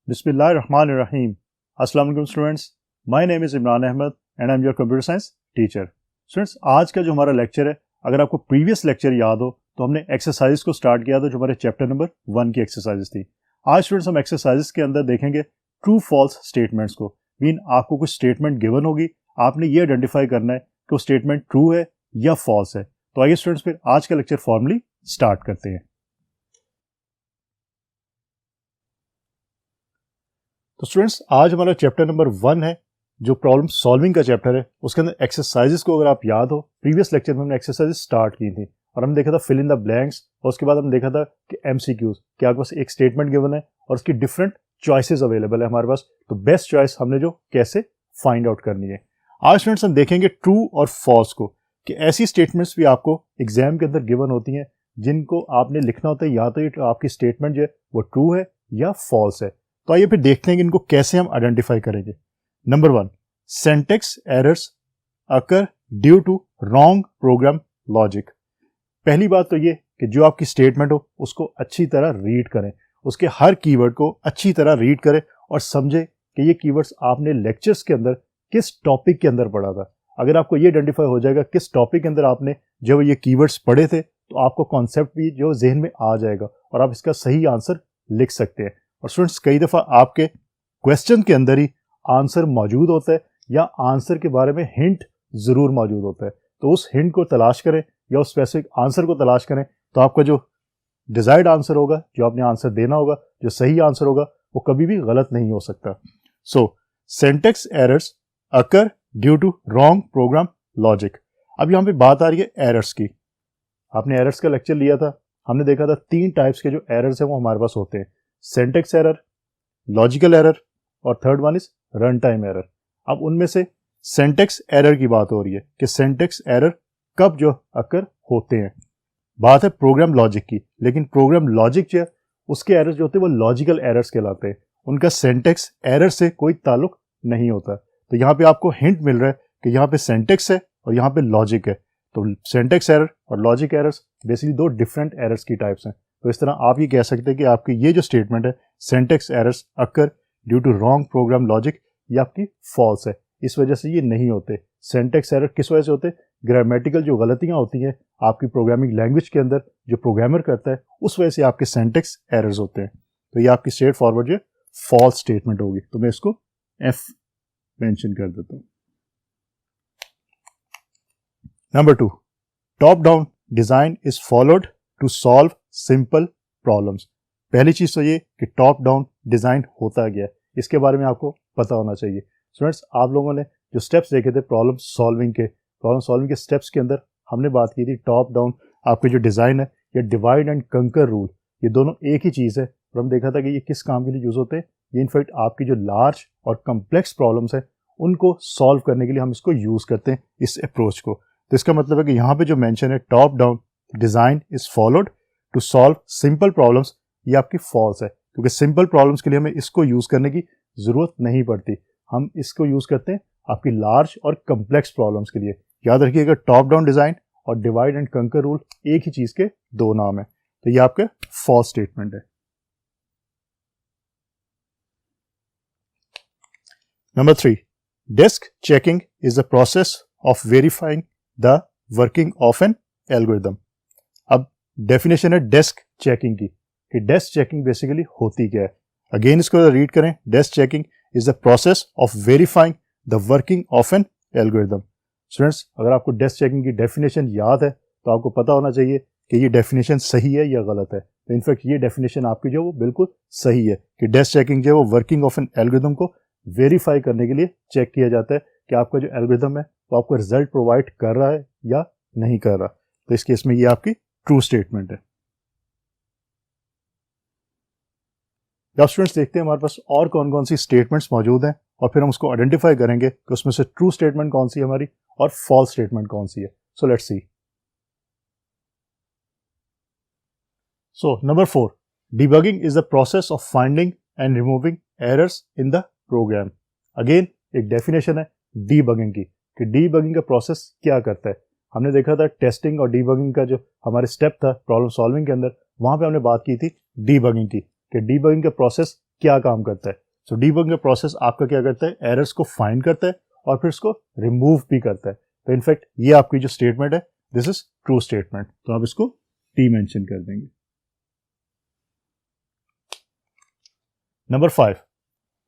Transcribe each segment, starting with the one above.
Bismillahirrahmanirrahim. Assalamu alaikum students. My name is Imran Ahmed and I'm your computer science teacher. Students, आज का जो हमारा lecture है, अगर आपको प्रीवियस लेक्चर याद हो तो हमने एक्सरसाइज को स्टार्ट किया था जो हमारे चैप्टर नंबर 1 की एक्सरसाइजेस थी. आज स्टूडेंट्स हम एक्सरसाइजेस के अंदर देखेंगे ट्रू फॉल्स स्टेटमेंट्स को. मीन आपको कुछ स्टेटमेंट गिवन होगी, आपने ये आइडेंटिफाई करना है कि वो स्टेटमेंट ट्रू है या फॉल्स है. तो आइए स्टूडेंट्स फिर आज का लेक्चर फॉर्मली स्टार्ट करते हैं. तो स्टूडेंट्स आज हमारा चैप्टर नंबर 1 है जो प्रॉब्लम सॉल्विंग का चैप्टर है. उसके अंदर एक्सरसाइजेस को अगर आप याद हो, प्रीवियस लेक्चर में हमने एक्सरसाइजेस स्टार्ट की थी और हमने देखा था फिल इन द ब्लैंक्स और उसके बाद हमने देखा था कि एमसीक्यूज, कि आपके पास एक स्टेटमेंट गिवन है और उसकी डिफरेंट चॉइसेस अवेलेबल है हमारे पास. तो बेस्ट चॉइस हमने जो कैसे फाइंड आउट करनी है. आज स्टूडेंट्स हम देखेंगे ट्रू और फॉल्स को, कि ऐसी स्टेटमेंट्स भी आपको एग्जाम के अंदर गिवन होती हैं जिनको आपने लिखना होता है या तो ये आपकी स्टेटमेंट जो है वो ट्रू है या फॉल्स है. तो आइए फिर देखते हैं कि इनको कैसे हम आइडेंटिफाई करेंगे. Number 1, syntax errors occur due to wrong program logic. पहली बात तो ये कि जो आपकी स्टेटमेंट हो उसको अच्छी तरह रीड करें, उसके हर कीवर्ड को अच्छी तरह रीड करें और समझे कि ये कीवर्ड्स आपने लेक्चर्स के अंदर किस टॉपिक के अंदर पढ़ा था. अगर आपको ये आइडेंटिफाई हो जाएगा किस टॉपिक के अंदर आपने जब ये कीवर्ड्स पढ़े थे तो आपको कॉन्सेप्ट भी जो जहन में आ जाएगा और आप इसका सही आंसर लिख सकते हैं. और स्टूडेंट्स कई दफ़ा आपके क्वेश्चन के अंदर ही आंसर मौजूद होता है या आंसर के बारे में हिंट ज़रूर मौजूद होता है. तो उस हिंट को तलाश करें या उस स्पेसिफिक आंसर को तलाश करें तो आपका जो डिजायर्ड आंसर होगा, जो आपने आंसर देना होगा, जो सही आंसर होगा, वो कभी भी गलत नहीं हो सकता. So syntax errors occur due to wrong program logic. अब यहाँ पे बात आ रही है एरर्स की. आपने एरर्स का लेक्चर लिया था, हमने देखा था 3 टाइप्स के जो एरर्स हैं वो हमारे पास होते हैं. सिंटैक्स एरर, लॉजिकल एरर और third one is run time error. अब उनमें से सिंटैक्स एरर की बात हो रही है कि सिंटैक्स एरर कब जो अकर होते हैं. बात है प्रोग्राम लॉजिक की, लेकिन प्रोग्राम लॉजिक जो है उसके एरर्स जो होते हैं वो लॉजिकल एरर्स कहलाते हैं. उनका सिंटैक्स एरर से कोई ताल्लुक नहीं होता. तो यहाँ पे आपको हिंट मिल रहा है कि यहाँ पे सिंटैक्स है और यहाँ पे लॉजिक है. तो सिंटैक्स एरर और logic errors basically 2 different errors की टाइप्स हैं. तो इस तरह आप ये कह सकते हैं कि आपकी ये जो स्टेटमेंट है syntax errors occur due to wrong program logic, ये आपकी फॉल्स है. इस वजह से ये नहीं होते. सिंटैक्स एरर किस वजह से होते हैं? ग्रामेटिकल जो गलतियां होती हैं आपकी प्रोग्रामिंग लैंग्वेज के अंदर जो प्रोग्रामर करता है उस वजह से आपके सिंटैक्स एरर्स होते हैं. तो ये आपकी स्ट्रेट फॉरवर्ड जो फॉल्स स्टेटमेंट होगी. तो मैं इसको एफ मेंशन कर देता हूं. Number 2, top down design is followed to solve simple problems. पहली चीज तो ये कि टॉप डाउन डिजाइन होता गया, इसके बारे में आपको पता होना चाहिए. स्टूडेंट्स आप लोगों ने जो स्टेप्स देखे थे प्रॉब्लम सॉल्विंग के स्टेप्स के अंदर हमने बात की थी टॉप डाउन. आपके जो डिजाइन है या डिवाइड एंड कंकर रूल, ये दोनों एक ही चीज है. और हम देखा था कि ये किस काम के लिए यूज होते हैं. ये इनफैक्ट आपकी जो लार्ज और कम्प्लेक्स प्रॉब्लम्स है उनको सॉल्व करने के लिए हम इसको यूज करते हैं, इस अप्रोच को. तो इसका मतलब है कि यहाँ पे जो मेंशन है top down design is followed to solve simple problems, ये आपकी फॉल्स है. क्योंकि सिंपल प्रॉब्लम्स के लिए हमें इसको यूज करने की जरूरत नहीं पड़ती. हम इसको यूज करते हैं आपकी लार्ज और कम्प्लेक्स प्रॉब्लम्स के लिए. याद रखिएगा टॉप डाउन डिजाइन और डिवाइड एंड कंकर रूल एक ही चीज के 2 नाम है. तो ये आपके फॉल्स स्टेटमेंट है. Number 3, desk checking is the process of verifying the working of an algorithm. अब डेफिनेशन है डेस्क चेकिंग की, कि डेस्क चेकिंग बेसिकली होती क्या है. अगेन इसको रीड करें. Desk checking is the process of verifying the working of an algorithm. Students अगर आपको डेस्क चेकिंग की डेफिनेशन याद है तो आपको पता होना चाहिए कि ये डेफिनेशन सही है या गलत है. तो इनफैक्ट ये डेफिनेशन आपकी जो वो बिल्कुल सही है कि डेस्क चेकिंग जो है वो वर्किंग ऑफ एन एल्गोरिथम को वेरीफाई करने के लिए चेक किया जाता है कि आपका जो एल्गोरिथम है वो आपको रिजल्ट प्रोवाइड कर रहा है या नहीं कर रहा. तो इस केस में ये आपकी ट्रू स्टेटमेंट है. अब स्टूडेंट्स देखते हैं हमारे पास और कौन कौन सी स्टेटमेंट्स मौजूद हैं और फिर हम उसको आइडेंटिफाई करेंगे कि उसमें से ट्रू स्टेटमेंट कौन सी है हमारी और फॉल्स स्टेटमेंट कौन सी है. So let's see. So number 4, debugging is the process of finding and removing errors in the program. Again एक डेफिनेशन है डीबगिंग की, कि डीबगिंग का प्रोसेस क्या करता है. हमने देखा था टेस्टिंग और डीबगिंग का जो हमारे स्टेप था प्रॉब्लम सॉल्विंग के अंदर, वहां पे हमने बात की थी डीबगिंग की, कि डीबगिंग का प्रोसेस क्या काम करता है। सो डीबगिंग का प्रोसेस आपका क्या करता है, एरर्स को फाइंड करता है और फिर उसको रिमूव भी करता है। तो इनफैक्ट ये आपकी जो स्टेटमेंट है दिस इज ट्रू स्टेटमेंट, तो आप इसको टी मेंशन कर देंगे। Number 5,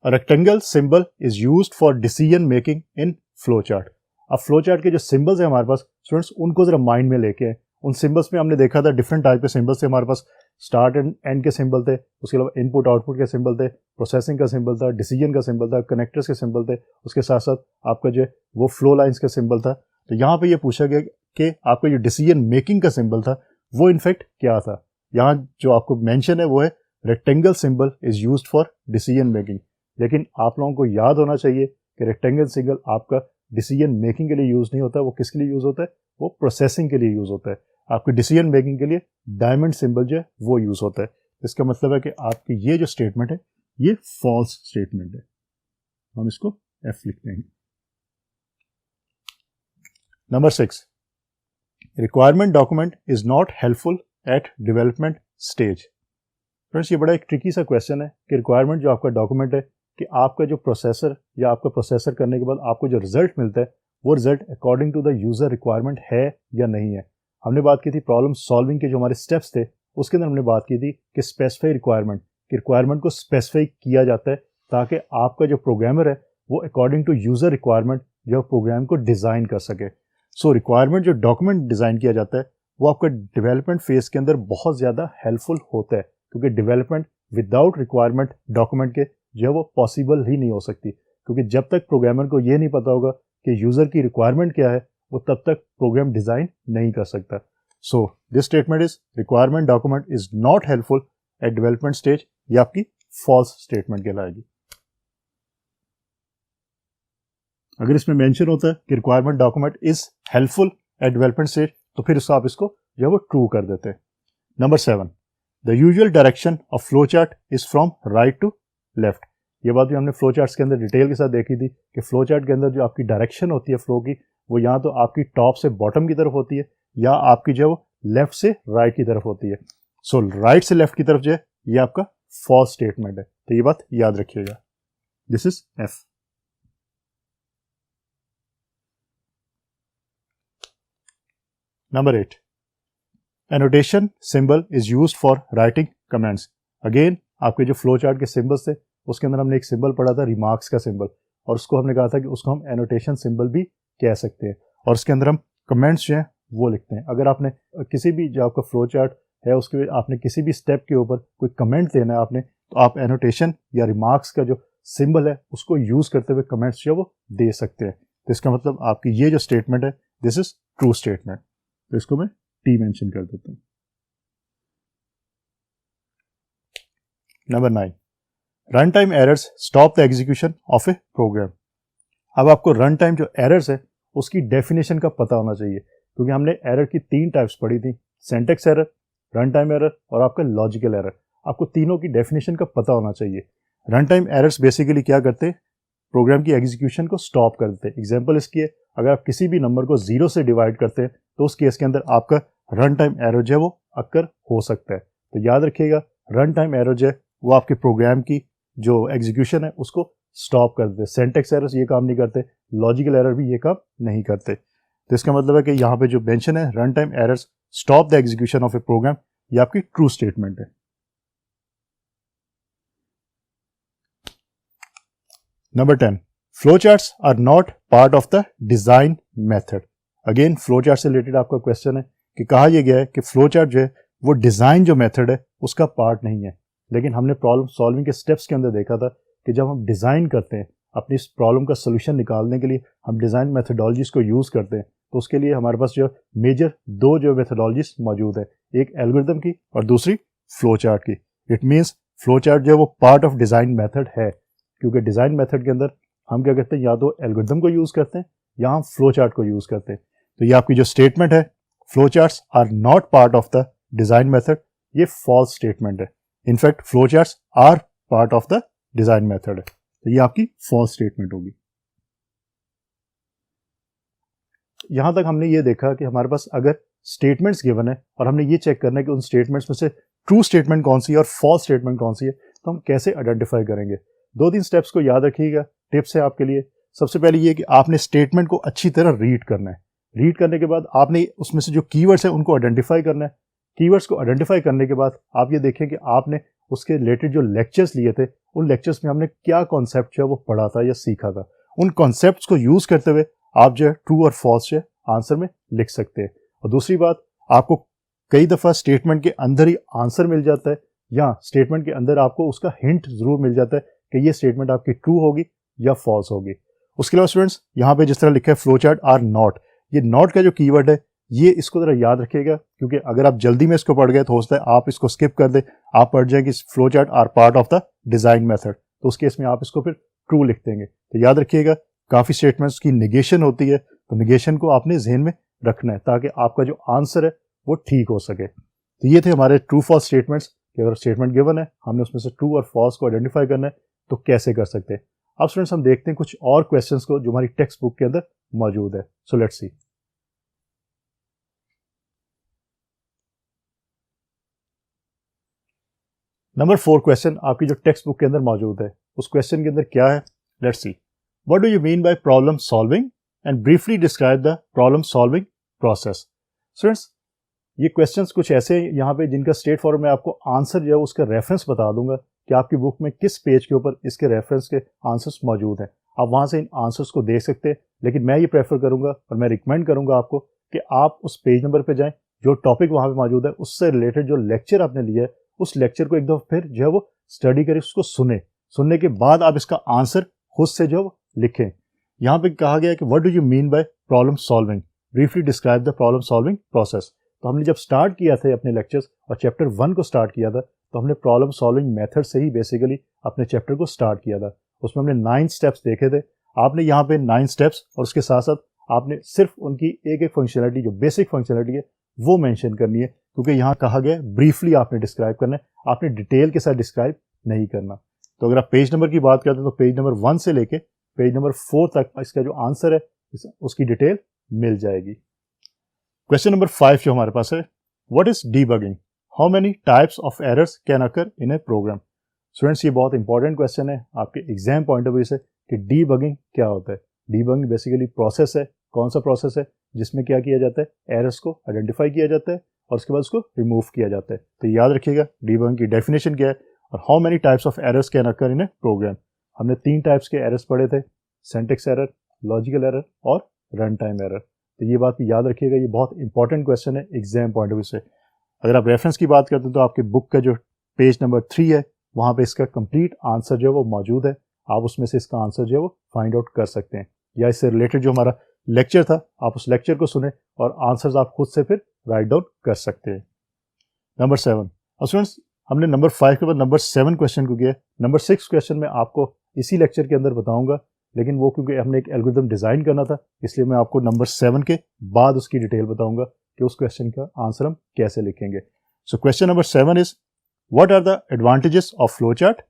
A rectangle symbol is used for decision making in flowchart। अब फ्लोचार्ट के जो सिंबल्स हैं हमारे पास स्टूडेंट्स, उनको जरा माइंड में लेके आए। उन सिंबल्स में हमने देखा था डिफरेंट टाइप के सिंबल्स थे हमारे पास, स्टार्ट एंड एंड के सिंबल थे, उसके अलावा इनपुट आउटपुट के सिंबल थे, प्रोसेसिंग का सिंबल था, डिसीजन का सिंबल था, कनेक्टर्स के सिंबल थे, उसके साथ साथ आपका जो वो फ्लो लाइन्स का सिंबल था। तो यहाँ पे ये पूछा गया कि आपका जो डिसीजन मेकिंग का सिंबल था वो इनफैक्ट क्या था। यहाँ जो आपको मेंशन है वो है rectangle symbol is used for decision making. लेकिन आप लोगों को याद होना चाहिए कि रेक्टेंगल सिंबल आपका डिसीजन मेकिंग के लिए यूज नहीं होता, वो किसके लिए यूज होता है, वो प्रोसेसिंग के लिए यूज होता है। आपके डिसीजन मेकिंग के लिए डायमंड सिंबल जो है वो यूज होता है। इसका मतलब है कि आपकी ये जो स्टेटमेंट है ये फॉल्स स्टेटमेंट है, हम इसको एफ लिखते हैं। Number 6, requirement document is not helpful eight development stage. Friends, ये बड़ा एक ट्रिकी सा क्वेश्चन है कि रिक्वायरमेंट जो आपका डॉक्यूमेंट है कि आपका जो प्रोसेसर या आपका प्रोसेसर करने के बाद आपको जो रिजल्ट मिलता है वो result according to the user requirement है या नहीं है। हमने बात की थी प्रॉब्लम सॉल्विंग के जो हमारे स्टेप्स थे उसके अंदर हमने बात की थी कि स्पेसिफाई रिक्वायरमेंट, कि रिक्वायरमेंट को स्पेसिफाई किया जाता है ताकि आपका जो प्रोग्रामर है वो अकॉर्डिंग टू यूजर रिक्वायरमेंट जो प्रोग्राम को डिजाइन कर सके। सो रिक्वायरमेंट जो डॉक्यूमेंट डिजाइन किया जाता है वो आपका डेवलपमेंट फेज के अंदर बहुत ज्यादा हेल्पफुल होता है, क्योंकि डेवलपमेंट विदाउट रिक्वायरमेंट डॉक्यूमेंट के जो है वो पॉसिबल ही नहीं हो सकती। क्योंकि जब तक प्रोग्रामर को ये नहीं पता होगा कि यूजर की रिक्वायरमेंट क्या है वो तब तक प्रोग्राम डिजाइन नहीं कर सकता। So this statement is requirement document is not helpful eight development stage, ये आपकी फॉल्स स्टेटमेंट कहलाएगी। अगर इसमें मेंशन होता है कि requirement document is helpful eight development stage तो फिर उसको आप इसको जो है वो ट्रू कर देते हैं। Number 7, the usual direction of flow chart is from right to left. ये बात भी हमने फ्लो चार्ट्स के अंदर डिटेल के साथ देखी थी कि फ्लो चार्ट के अंदर जो आपकी डायरेक्शन होती है फ्लो की वो या तो आपकी टॉप से बॉटम की तरफ होती है या आपकी जो है वो लेफ्ट से राइट की तरफ होती है। सो राइट से लेफ्ट की तरफ जो है ये आपका फॉल्स स्टेटमेंट है, तो ये बात याद रखिएगा। This is F. Number 8, annotation symbol is used for writing comments. Again आपके जो फ्लो चार्ट के सिंबल्स थे उसके अंदर हमने एक सिंबल पढ़ा था रिमार्क्स का सिंबल, और उसको हमने कहा था कि उसको हम एनोटेशन सिंबल भी कह सकते हैं, और उसके अंदर हम कमेंट्स जो हैं वो लिखते हैं। अगर आपने किसी भी जो आपका फ्लो चार्ट है उसके आपने किसी भी स्टेप के ऊपर कोई कमेंट देना है आपने, तो आप एनोटेशन या रिमार्क्स का जो सिंबल है उसको यूज करते हुए कमेंट्स जो वो दे सकते हैं। तो इसका मतलब आपकी ये जो स्टेटमेंट है दिस इज ट्रू स्टेटमेंट, तो इसको मैं टी मेंशन कर देता हूं। Number 9, run time errors stop the execution of a program. अब आपको रन टाइम जो एरर्स है उसकी डेफिनेशन का पता होना चाहिए, क्योंकि हमने एरर की 3 टाइप्स पढ़ी थी, syntax error, run time error और आपका लॉजिकल एरर। आपको तीनों की डेफिनेशन का पता होना चाहिए। रन टाइम एरर्स बेसिकली क्या करते हैं, प्रोग्राम की एग्जीक्यूशन को स्टॉप कर देते हैं। एग्जाम्पल इसकी है, अगर आप किसी भी नंबर को 0 से डिवाइड करते हैं तो उस केस के अंदर आपका रन टाइम एरर जो है वो अक्कर हो सकता है। तो याद रखिएगा रन टाइम एरर जो है वो आपके प्रोग्राम की जो एग्जीक्यूशन है उसको स्टॉप कर देते। सिंटैक्स एरर्स ये काम नहीं करते, लॉजिकल एरर भी ये काम नहीं करते। तो इसका मतलब है कि यहाँ पे जो मेंशन है run time errors stop the execution of a program, ये आपकी ट्रू स्टेटमेंट है। Number 10, flow charts are not part of the design method. Again flow chart से रिलेटेड आपका क्वेश्चन है कि कहा यह गया है कि फ्लो चार्ट जो है वो डिजाइन जो मेथड है उसका पार्ट नहीं है। लेकिन हमने प्रॉब्लम सॉल्विंग के स्टेप्स के अंदर देखा था कि जब हम डिजाइन करते हैं अपनी इस प्रॉब्लम का सोल्यूशन निकालने के लिए हम डिजाइन मेथडोलॉजीज को यूज करते हैं, तो उसके लिए हमारे पास जो मेजर 2 जो मेथडोलॉजीज मौजूद है, एक एल्गोरिथम की और दूसरी फ्लो चार्ट की। इट मीन्स फ्लो चार्ट जो है वो पार्ट ऑफ डिजाइन मेथड है, क्योंकि डिजाइन मेथड के अंदर हम क्या करते हैं, या तो एल्गोरिथम को यूज करते हैं या हम फ्लो चार्ट को यूज करते हैं। तो ये आपकी जो स्टेटमेंट है flow charts are not part of the design method, ये फॉल्स स्टेटमेंट है। In fact flow charts are part of the design method है, तो ये आपकी फॉल्स स्टेटमेंट होगी। यहां तक हमने ये देखा कि हमारे पास अगर स्टेटमेंट्स गिवन है और हमने ये चेक करना है कि उन स्टेटमेंट्स में से ट्रू स्टेटमेंट कौन सी है और फॉल्स स्टेटमेंट कौन सी है, तो हम कैसे आइडेंटिफाई करेंगे। 2-3 स्टेप्स को याद रखिएगा, टिप्स है आपके लिए। सबसे पहले ये कि आपने स्टेटमेंट को अच्छी तरह रीड करना है। रीड करने के बाद आपने उसमें से जो कीवर्ड्स हैं उनको आइडेंटिफाई करना है। कीवर्ड्स को आइडेंटिफाई करने के बाद आप ये देखें कि आपने उसके रिलेटेड जो लेक्चर्स लिए थे, उन लेक्चर्स में हमने क्या कॉन्सेप्ट जो है वो पढ़ा था या सीखा था। उन कॉन्सेप्ट्स को यूज करते हुए आप जो है ट्रू और फॉल्स जो आंसर में लिख सकते हैं। और दूसरी बात, आपको कई दफ़ा स्टेटमेंट के अंदर ही आंसर मिल जाता है या स्टेटमेंट के अंदर आपको उसका हिंट ज़रूर मिल जाता है कि ये स्टेटमेंट आपकी ट्रू होगी या फॉल्स होगी। उसके अलावा स्टूडेंट्स, यहाँ पे जिस तरह लिखा है फ्लो चार्ट आर नॉट, ये नॉट का जो कीवर्ड है ये इसको ज़रा याद रखिएगा, क्योंकि अगर आप जल्दी में इसको पढ़ गए तो हो सकता है आप इसको स्किप कर दें, आप पढ़ जाए कि flow chart are part of the design method, तो उस केस में आप इसको फिर ट्रू लिख देंगे। तो याद रखिएगा, काफ़ी स्टेटमेंट्स की निगेशन होती है, तो निगेशन को आपने जहन में रखना है ताकि आपका जो आंसर है वो ठीक हो सके। तो ये थे हमारे ट्रू फॉल्स स्टेटमेंट्स कि अगर स्टेटमेंट गिवन है, हमने उसमें से ट्रू और फॉल्स को आइडेंटिफाई करना है तो कैसे कर सकते हैं। अब स्टूडेंट्स हम देखते हैं कुछ और क्वेश्चंस को जो हमारी टेक्स्ट बुक के अंदर मौजूद है। So let's C. Number 4 question आपकी जो टेक्स्ट बुक के अंदर मौजूद है, उस क्वेश्चन के अंदर क्या है, let's see. What do you mean by problem solving and briefly describe the problem solving process. Students, ये क्वेश्चंस कुछ ऐसे हैं यहाँ पे जिनका स्ट्रेट फॉरवर्ड मैं आपको आंसर जो है उसका रेफरेंस बता दूंगा कि आपकी बुक में किस पेज के ऊपर इसके रेफरेंस के आंसर्स मौजूद हैं। आप वहाँ से इन आंसर्स को देख सकते हैं, लेकिन मैं ये प्रेफर करूंगा और मैं रिकमेंड करूंगा आपको कि आप उस पेज नंबर पर जाएं, जो टॉपिक वहाँ पे मौजूद है उससे रिलेटेड जो लेक्चर आपने लिया है उस लेक्चर को एक दफ़ा फिर जो है वो स्टडी करें, उसको सुनने के बाद आप इसका आंसर खुद से जो लिखें। यहाँ पे कहा गया है कि what do you mean by problem solving, briefly describe the problem solving process. तो हमने जब स्टार्ट किया था अपने लेक्चर्स और चैप्टर 1 को स्टार्ट किया था, तो हमने प्रॉब्लम सॉल्विंग मेथड से ही बेसिकली अपने चैप्टर को स्टार्ट किया था। उसमें हमने 9 स्टेप्स देखे थे। आपने यहाँ पे 9 स्टेप्स और उसके साथ साथ आपने सिर्फ उनकी एक एक फंक्शनलिटी, जो बेसिक फंक्शनलिटी है वो मेंशन करनी है, क्योंकि यहाँ कहा गया है ब्रीफली आपने डिस्क्राइब करना है, आपने डिटेल के साथ डिस्क्राइब नहीं करना। तो अगर आप पेज नंबर की बात करते हैं तो पेज नंबर 1 से लेके पेज नंबर 4 तक इसका जो आंसर है उसकी डिटेल मिल जाएगी। क्वेश्चन नंबर 5 जो हमारे पास है, what is debugging, how many types of errors can occur in a program. Students, ये बहुत इंपॉर्टेंट क्वेश्चन है आपके एग्जाम पॉइंट ऑफ व्यू से कि डीबगिंग क्या होता है। डीबगिंग बेसिकली प्रोसेस है, कौन सा प्रोसेस है जिसमें क्या किया जाता है, एरर्स को आइडेंटिफाई किया जाता है और उसके बाद उसको रिमूव किया जाता है। तो याद रखिएगा डीबगिंग की डेफिनेशन क्या है और how many types of errors can occur in a program. हमने 3 टाइप्स के एरर्स पढ़े थे, सिंटैक्स एरर, लॉजिकल एरर और रन टाइम एरर। तो ये बात भी याद रखिएगा, ये बहुत इंपॉर्टेंट क्वेश्चन है एग्जाम पॉइंट ऑफ व्यू से। अगर आप रेफरेंस की बात करते हैं तो आपके बुक का जो पेज नंबर 3 है वहाँ पे इसका कंप्लीट आंसर जो है वो मौजूद है, आप उसमें से इसका आंसर जो है वो फाइंड आउट कर सकते हैं, या इससे रिलेटेड जो हमारा लेक्चर था आप उस लेक्चर को सुने और आंसर्स आप खुद से फिर राइट डाउन कर सकते हैं। नंबर 7। और स्टूडेंट्स, हमने नंबर 5 के बाद नंबर 7 क्वेश्चन को किया। नंबर 6 क्वेश्चन में आपको इसी लेक्चर के अंदर बताऊंगा, लेकिन वो क्योंकि हमने एक एल्गोरिथम डिज़ाइन करना था इसलिए मैं आपको नंबर 7 के बाद उसकी डिटेल बताऊंगा कि उस क्वेश्चन का आंसर हम कैसे लिखेंगे। So question number 7 is, what are the advantages of flow chart,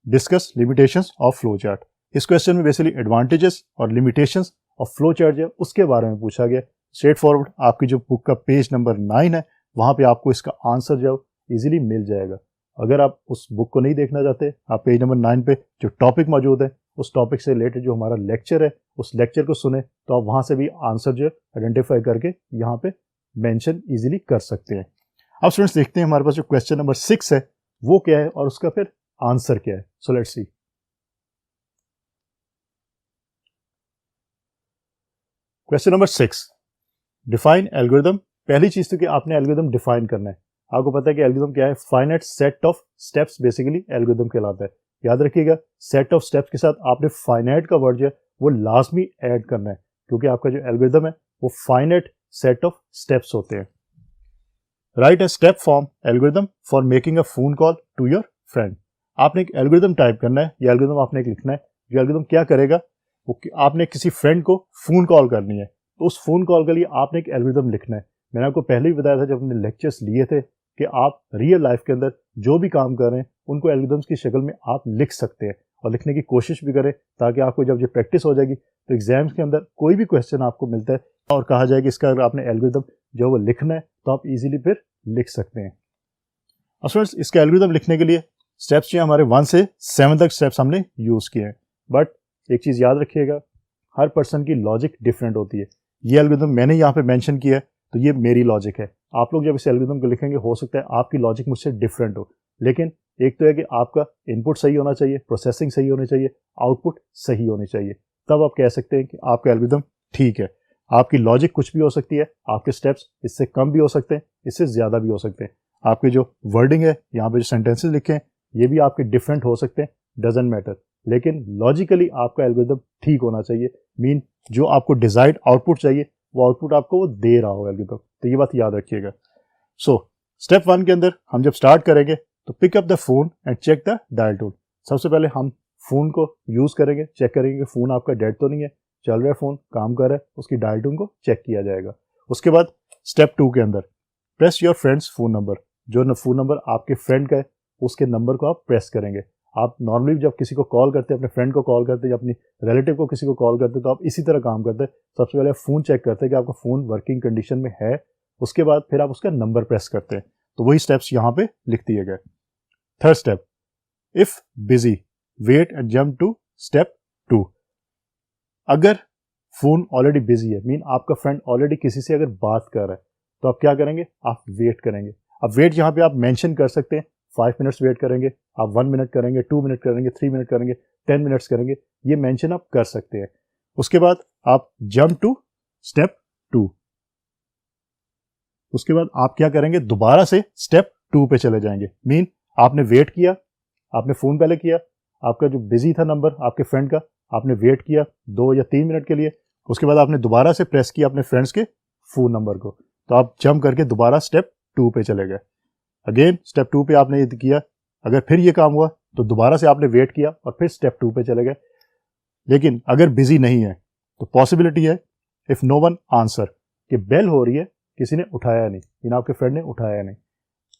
discuss limitations of flow chart. इस क्वेश्चन में बेसिकली एडवांटेजेस और लिमिटेशंस ऑफ फ्लो चार्ट है उसके बारे में पूछा गया। स्ट्रेट फॉरवर्ड आपकी जो बुक का पेज नंबर 9 है वहाँ पे आपको इसका आंसर जो इजीली मिल जाएगा। अगर आप उस बुक को नहीं देखना चाहते, आप पेज नंबर 9 पे जो टॉपिक मौजूद है उस टॉपिक से रिलेटेड जो हमारा लेक्चर है उस लेक्चर को सुने, तो आप वहाँ से भी आंसर जो आइडेंटिफाई करके यहाँ पे मेंशन इजीली कर सकते हैं। अब स्टूडेंट्स देखते हैं हमारे पास जो क्वेश्चन नंबर 6 है वो क्या है और उसका फिर आंसर क्या है। So let's C. Question number 6, define algorithm. पहली चीज तो कि आपने एल्गोरिथम डिफाइन करना है। आपको पता है कि एल्गोरिथम क्या है, finite set of steps basically algorithm कहलाता है। याद रखिएगा सेट ऑफ स्टेप्स के साथ आपने फाइनाइट का वर्ड जो है वो लाजमी ऐड करना है, क्योंकि आपका जो एल्गोरिथम है वो फाइनाइट सेट ऑफ स्टेप्स होते हैं। Write a step form algorithm for making a phone call to your friend. आपने एक एल्गोरिथम टाइप करना है, या एल्गोरिथम आपने एक लिखना है। जो एल्गोरिथम क्या करेगा, वो आपने किसी फ्रेंड को फोन कॉल करनी है, तो उस फोन कॉल के लिए आपने एक एल्गोरिथम लिखना है। मैंने आपको पहले ही बताया था जब हमने लेक्चर्स लिए थे कि आप रियल लाइफ के अंदर जो भी काम कर रहे हैं उनको एल्गोरिथम्स की शक्ल में आप लिख सकते हैं और लिखने की कोशिश भी करें, ताकि आपको जब ये प्रैक्टिस हो जाएगी तो एग्जाम्स के अंदर कोई भी क्वेश्चन आपको मिलता है और कहा जाए कि इसका अगर आपने एल्गोरिथम जो वो लिखना है तो आप इजीली फिर लिख सकते हैं। और स्टूडेंट्स, इसका एल्गोरिथम लिखने के लिए स्टेप्स जो हमारे 1 से 7 तक स्टेप्स हमने यूज़ किए हैं, बट एक चीज़ याद रखिएगा, हर पर्सन की लॉजिक डिफरेंट होती है। ये एल्गोरिथम मैंने यहाँ पे मेंशन किया है तो ये मेरी लॉजिक है। आप लोग जब इस एल्गोरिथम को लिखेंगे हो सकता है आपकी लॉजिक मुझसे डिफरेंट हो, लेकिन एक तो है कि आपका इनपुट सही होना चाहिए, प्रोसेसिंग सही होनी चाहिए, आउटपुट सही होनी चाहिए, तब आप कह सकते हैं कि आपका एल्गोरिथम ठीक है। आपकी लॉजिक कुछ भी हो सकती है, आपके स्टेप्स इससे कम भी हो सकते हैं, इससे ज़्यादा भी हो सकते हैं, आपके जो वर्डिंग है, यहाँ पे जो सेंटेंसेस लिखे हैं ये भी आपके डिफरेंट हो सकते हैं, डजेंट मैटर, लेकिन लॉजिकली आपका एल्गोरिथम ठीक होना चाहिए। मीन जो आपको डिजायर्ड आउटपुट चाहिए वो आउटपुट आपको वो दे रहा हो एल्गोरिथम, तो ये बात याद रखिएगा। सो स्टेप 1 के अंदर हम जब स्टार्ट करेंगे तो pick up the phone and check the dial tone. सबसे पहले हम फोन को यूज करेंगे, चेक करेंगे कि फोन आपका डेड तो नहीं है, चल रहा है, फोन काम कर रहा है, उसकी डायल टोन को चेक किया जाएगा। उसके बाद स्टेप 2 के अंदर press your friends phone number. जो फोन नंबर आपके फ्रेंड का है उसके नंबर को आप प्रेस करेंगे। आप नॉर्मली जब किसी को कॉल करते हैं, अपने फ्रेंड को कॉल करते हैं या अपनी रिलेटिव को किसी को कॉल करते हैं, तो आप इसी तरह काम करते हैं। सबसे पहले फ़ोन चेक करते हैं कि आपका फ़ोन वर्किंग कंडीशन में है, उसके बाद फिर आप उसका नंबर प्रेस करते हैं। तो वही स्टेप्स यहाँ पे लिख दिए गए। Third step, if busy wait and jump to step 2। अगर फोन ऑलरेडी बिजी है, मीन आपका फ्रेंड ऑलरेडी किसी से अगर बात कर रहा है, तो आप क्या करेंगे, आप वेट करेंगे। अब वेट यहाँ पे आप मेंशन कर सकते हैं, 5 मिनट्स वेट करेंगे, आप 1 मिनट करेंगे, 2 मिनट करेंगे, 3 मिनट करेंगे, 10 मिनट्स करेंगे, ये मेंशन आप कर सकते हैं। उसके बाद आप जंप टू स्टेप 2। उसके बाद आप क्या करेंगे, दोबारा से स्टेप 2 पे चले जाएंगे। मीन आपने वेट किया, आपने फोन पहले किया, आपका जो बिजी था नंबर आपके फ्रेंड का, आपने वेट किया 2 या 3 मिनट के लिए, उसके बाद आपने दोबारा से प्रेस किया अपने फ्रेंड्स के फोन नंबर को, तो आप जंप करके दोबारा स्टेप 2 पे चले गए। अगेन स्टेप 2 पे आपने ये किया, अगर फिर ये काम हुआ तो दोबारा से आपने वेट किया और फिर स्टेप 2 पे चले गए। लेकिन अगर बिजी नहीं है तो पॉसिबिलिटी है, इफ नो वन आंसर, कि बेल हो रही है, किसी ने उठाया नहीं, इन आपके फ्रेंड ने उठाया नहीं,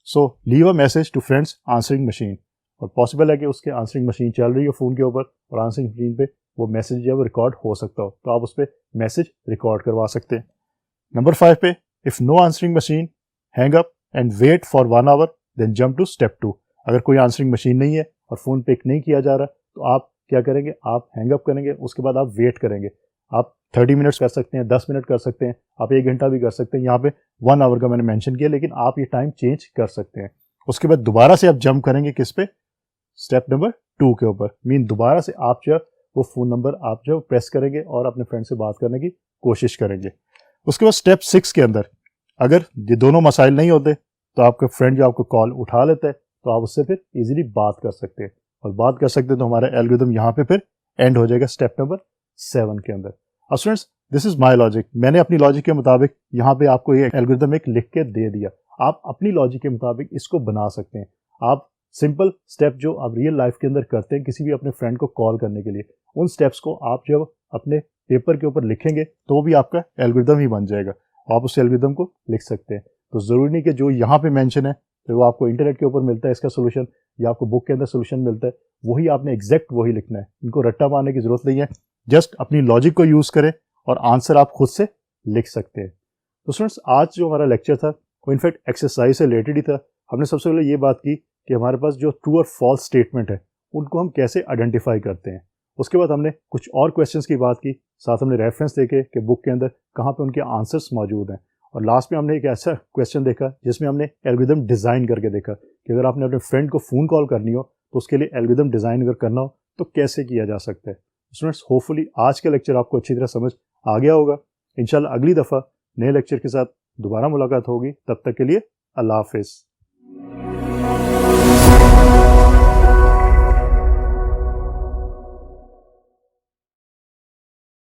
so leave a message to friends answering machine. और पॉसिबल है कि उसके आंसरिंग मशीन चल रही हो फोन के ऊपर और आंसरिंग मशीन पे वो मैसेज जो है रिकॉर्ड हो सकता हो, तो आप उस पर मैसेज रिकॉर्ड करवा सकते हैं। नंबर 5 पे, if no answering machine hang up and wait for 1 hour then jump to step 2। अगर कोई आंसरिंग मशीन नहीं है और फोन पिक नहीं किया जा रहा, तो आप क्या करेंगे, आप हैंग अप करेंगे, उसके बाद आप वेट करेंगे। आप 30 मिनट्स कर सकते हैं, 10 मिनट कर सकते हैं, आप 1 घंटा भी कर सकते हैं। यहाँ पे 1 आवर का मैंने मेंशन किया, लेकिन आप ये टाइम चेंज कर सकते हैं। उसके बाद दोबारा से आप जंप करेंगे किस पे, स्टेप नंबर 2 के ऊपर। मीन दोबारा से आप जो वो फोन नंबर आप जो प्रेस करेंगे और अपने फ्रेंड से बात करने की कोशिश करेंगे। उसके बाद स्टेप 6 के अंदर अगर ये दोनों मसाइल नहीं होते तो आपका फ्रेंड जो आपको कॉल उठा लेता है, तो आप उससे फिर इजीली बात कर सकते हैं, और बात कर सकते हैं तो हमारा एल्गोरिथम यहाँ पे फिर एंड हो जाएगा स्टेप नंबर 7 के अंदर। अब students, this is my logic. मैंने अपनी लॉजिक के मुताबिक यहाँ पे आपको ये एल्गोरिथम एक लिख के दे दिया। आप अपनी लॉजिक के मुताबिक इसको बना सकते हैं। आप सिंपल स्टेप जो आप रियल लाइफ के अंदर करते हैं किसी भी अपने फ्रेंड को कॉल करने के लिए, उन स्टेप्स को आप जब अपने पेपर के ऊपर लिखेंगे तो भी आपका एल्गोरिथम ही बन जाएगा। आप उस एल्गोरिथम को लिख सकते हैं। तो ज़रूरी नहीं कि जो यहाँ पे मेंशन है तो वो आपको इंटरनेट के ऊपर मिलता है इसका सोल्यूशन, या आपको बुक के अंदर सोल्यूशन मिलता है, वही आपने एग्जैक्ट वही लिखना है। इनको रट्टा मारने की जरूरत नहीं है, जस्ट अपनी लॉजिक को यूज़ करें और आंसर आप खुद से लिख सकते हैं। तो स्टूडेंट्स, आज जो हमारा लेक्चर था वो इनफैक्ट एक्सरसाइज से रिलेटेड ही था। हमने सबसे पहले ये बात की कि हमारे पास जो ट्रू और फॉल्स स्टेटमेंट है उनको हम कैसे आइडेंटिफाई करते हैं। उसके बाद हमने कुछ और क्वेश्चंस की बात की, साथ हमने रेफरेंस देखे कि बुक के अंदर कहाँ पे उनके आंसर्स मौजूद हैं, और लास्ट में हमने एक ऐसा क्वेश्चन देखा जिसमें हमने एल्गोरिथम डिज़ाइन करके देखा कि अगर आपने अपने फ्रेंड को फ़ोन कॉल करनी हो तो उसके लिए एल्गोरिथम डिज़ाइन अगर करना हो तो कैसे किया जा सकता है। स्टूडेंट्स, होपफुली आज का लेक्चर आपको अच्छी तरह समझ आ गया होगा। इंशाल्लाह अगली दफ़ा नए लेक्चर के साथ दोबारा मुलाकात होगी। तब तक के लिए अल्लाह हाफिज़।